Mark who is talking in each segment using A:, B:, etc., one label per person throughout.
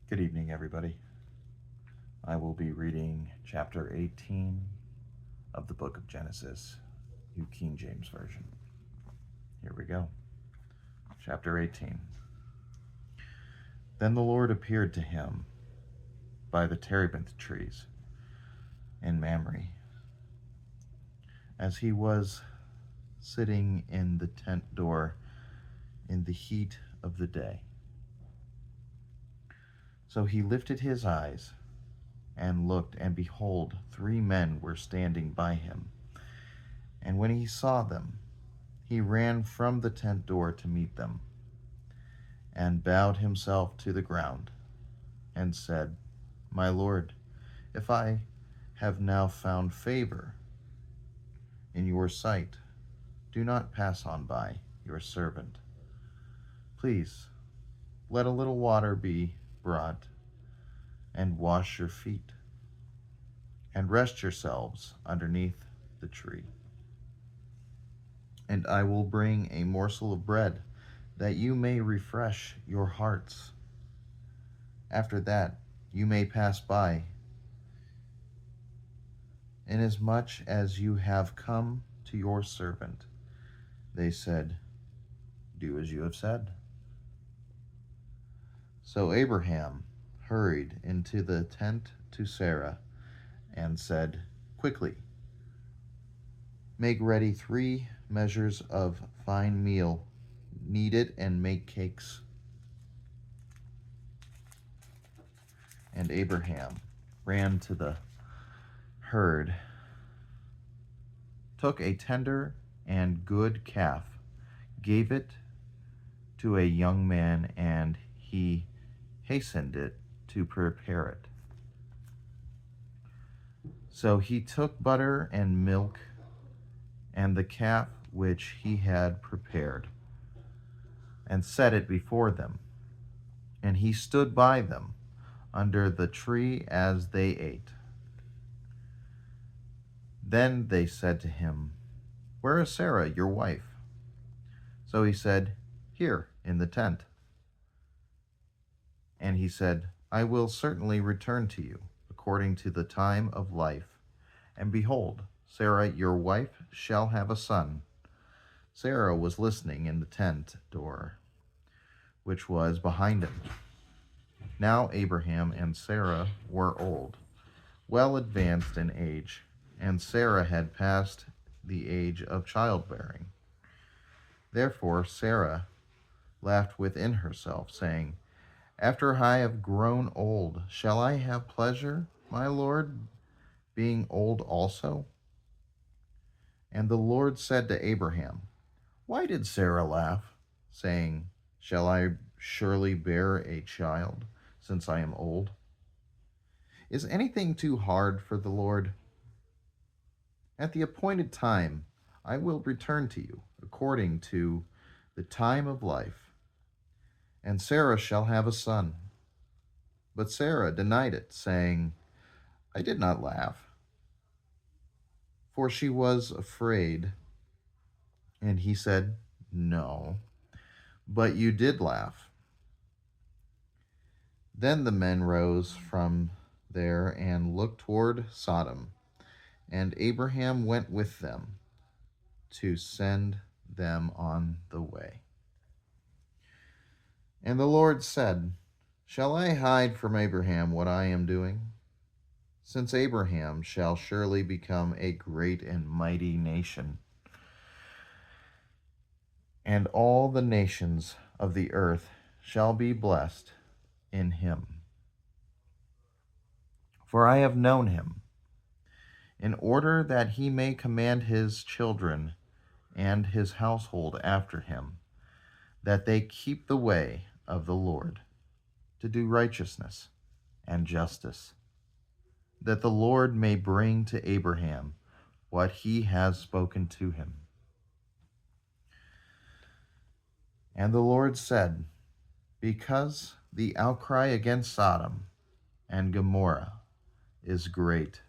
A: Good evening, everybody. I will be reading chapter 18 of the book of Genesis, New King James Version. Here we go. Chapter 18. Then the Lord appeared to him by the terebinth trees in Mamre, as he was sitting in the tent door in the heat of the day. So he lifted his eyes and looked, and behold, 3 men were standing by him. And when he saw them, he ran from the tent door to meet them, and bowed himself to the ground, and said, My Lord, if I have now found favor in your sight, do not pass on by your servant. Please, let a little water be brought, and wash your feet, and rest yourselves underneath the tree. And I will bring a morsel of bread, that you may refresh your hearts. After that, you may pass by, inasmuch as you have come to your servant. They said, Do as you have said. So Abraham hurried into the tent to Sarah and said, Quickly, make ready 3 measures of fine meal, knead it and make cakes. And Abraham ran to the herd, took a tender and good calf, gave it to a young man, and he hastened it to prepare it. So he took butter and milk and the calf which he had prepared, and set it before them. And he stood by them under the tree as they ate. Then they said to him, Where is Sarah, your wife? So he said, Here, in the tent. And he said, I will certainly return to you, according to the time of life. And behold, Sarah, your wife, shall have a son. Sarah was listening in the tent door, which was behind him. Now Abraham and Sarah were old, well advanced in age, and Sarah had passed the age of childbearing. Therefore Sarah laughed within herself, saying, After I have grown old, shall I have pleasure, my Lord, being old also? And the Lord said to Abraham, Why did Sarah laugh, saying, Shall I surely bear a child, since I am old? Is anything too hard for the Lord? At the appointed time, I will return to you, according to the time of life, and Sarah shall have a son. But Sarah denied it, saying, I did not laugh, for she was afraid. And he said, No, but you did laugh. Then the men rose from there and looked toward Sodom, and Abraham went with them to send them on the way. And the Lord said, Shall I hide from Abraham what I am doing? Since Abraham shall surely become a great and mighty nation, and all the nations of the earth shall be blessed in him. For I have known him, in order that he may command his children and his household after him, that they keep the way of the Lord, to do righteousness and justice, that the Lord may bring to Abraham what he has spoken to him. And the Lord said, Because the outcry against Sodom and Gomorrah is great,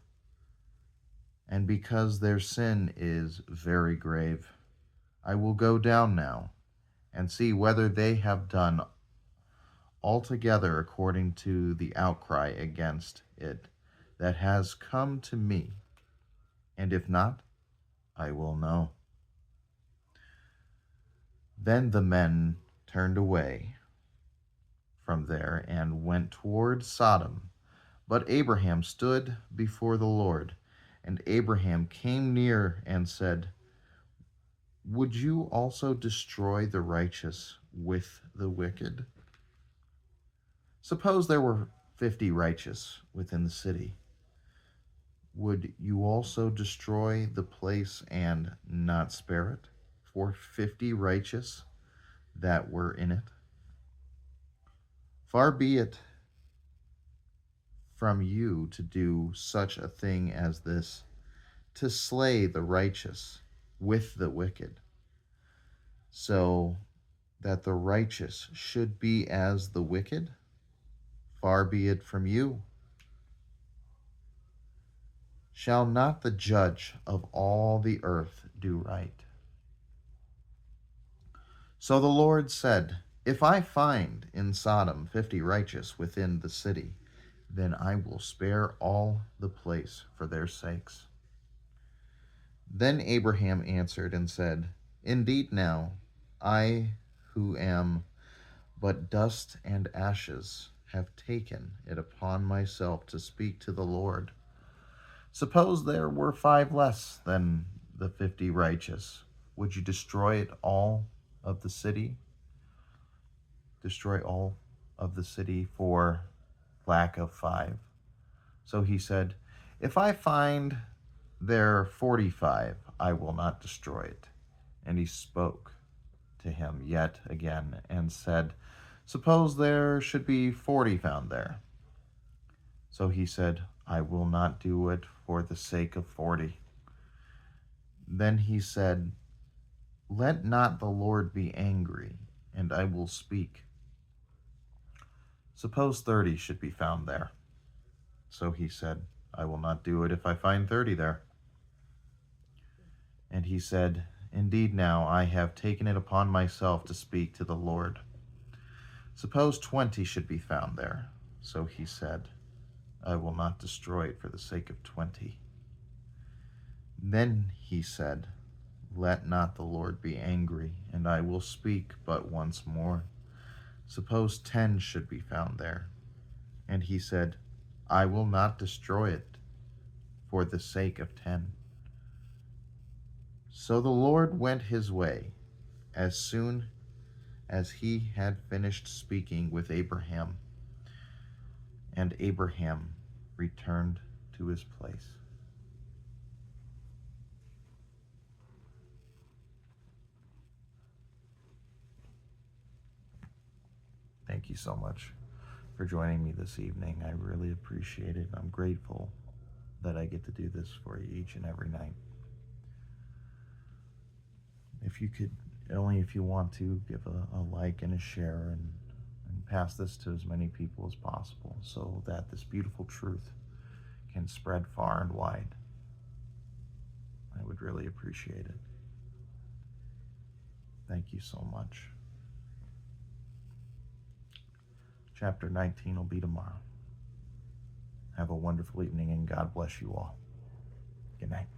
A: and because their sin is very grave, I will go down now and see whether they have done altogether according to the outcry against it that has come to me, and if not, I will know. Then the men turned away from there and went toward Sodom. But Abraham stood before the Lord, and Abraham came near and said, would you also destroy the righteous with the wicked? Suppose there were 50 righteous within the city. Would you also destroy the place and not spare it for 50 righteous that were in it? Far be it from you to do such a thing as this, to slay the righteous with the wicked, so that the righteous should be as the wicked? Far be it from you. Shall not the judge of all the earth do right? So the Lord said, if I find in Sodom 50 righteous within the city, then I will spare all the place for their sakes. Then Abraham answered and said, indeed now, I who am but dust and ashes have taken it upon myself to speak to the Lord. Suppose there were 5 less than the 50 righteous. Would you destroy it all of the city? Destroy all of the city for lack of 5? So he said, if I find there 45, I will not destroy it. And he spoke to him yet again and said, suppose there should be 40 found there. So he said, I will not do it for the sake of 40. Then he said, let not the Lord be angry, and I will speak. Suppose 30 should be found there. So he said, I will not do it if I find 30 there. And he said, indeed now I have taken it upon myself to speak to the Lord. Suppose 20 should be found there. So he said, I will not destroy it for the sake of 20. Then he said, let not the Lord be angry, and I will speak but once more. Suppose 10 should be found there. And he said, I will not destroy it for the sake of 10. So the Lord went his way as soon as he had finished speaking with Abraham, and Abraham returned to his place. Thank you so much for joining me this evening. I really appreciate it. I'm grateful that I get to do this for you each and every night. If you could, only if you want to, give a like and a share and pass this to as many people as possible so that this beautiful truth can spread far and wide. I would really appreciate it. Thank you so much. Chapter 19 will be tomorrow. Have a wonderful evening and God bless you all. Good night.